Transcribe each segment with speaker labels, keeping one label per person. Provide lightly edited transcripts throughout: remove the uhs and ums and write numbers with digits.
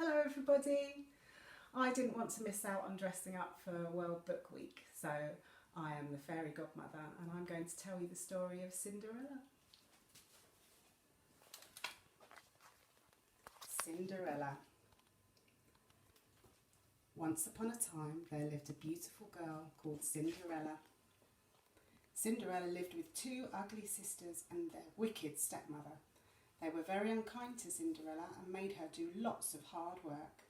Speaker 1: Hello everybody! I didn't want to miss out on dressing up for World Book Week, so I am the fairy godmother and I'm going to tell you the story of Cinderella. Cinderella. Once upon a time there lived a beautiful girl called Cinderella. Cinderella lived with two ugly sisters and their wicked stepmother. They were very unkind to Cinderella and made her do lots of hard work.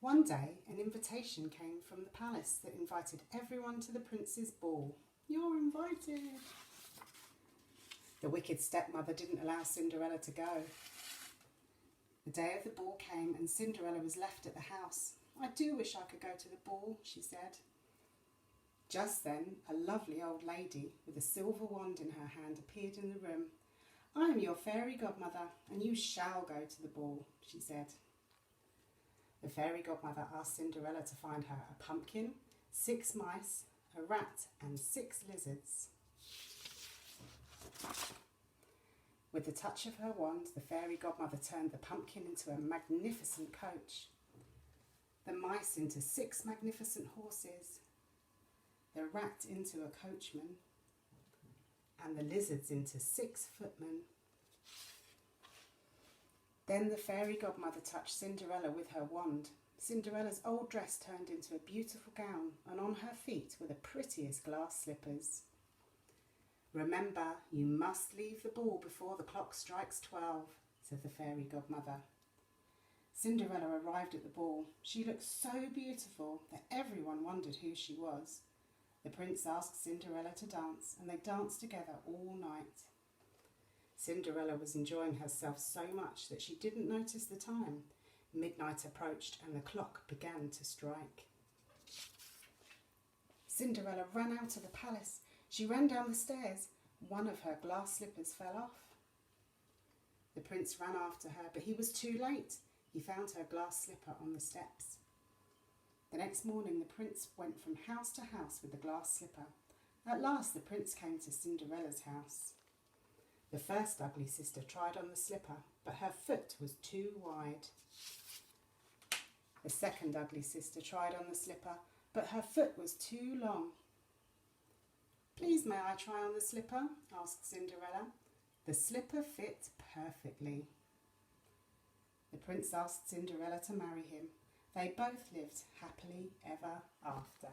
Speaker 1: One day, an invitation came from the palace that invited everyone to the prince's ball. You're invited! The wicked stepmother didn't allow Cinderella to go. The day of the ball came and Cinderella was left at the house. I do wish I could go to the ball, she said. Just then, a lovely old lady with a silver wand in her hand appeared in the room. I am your fairy godmother, and you shall go to the ball, she said. The fairy godmother asked Cinderella to find her a pumpkin, 6 mice, a rat, and 6 lizards. With the touch of her wand, the fairy godmother turned the pumpkin into a magnificent coach, the mice into 6 magnificent horses, the rat into a coachman, and the lizards into 6 footmen. Then the fairy godmother touched Cinderella with her wand. Cinderella's old dress turned into a beautiful gown, and on her feet were the prettiest glass slippers. Remember, you must leave the ball before the clock strikes 12, said the fairy godmother. Cinderella arrived at the ball. She looked so beautiful that everyone wondered who she was. The prince asked Cinderella to dance, and they danced together all night. Cinderella was enjoying herself so much that she didn't notice the time. Midnight approached and the clock began to strike. Cinderella ran out of the palace. She ran down the stairs. One of her glass slippers fell off. The prince ran after her, but he was too late. He found her glass slipper on the steps. The next morning the prince went from house to house with the glass slipper. At last the prince came to Cinderella's house. The first ugly sister tried on the slipper, but her foot was too wide. The second ugly sister tried on the slipper, but her foot was too long. Please may I try on the slipper? Asked Cinderella. The slipper fit perfectly. The prince asked Cinderella to marry him. They both lived happily ever after.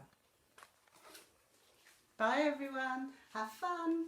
Speaker 1: Bye everyone, have fun!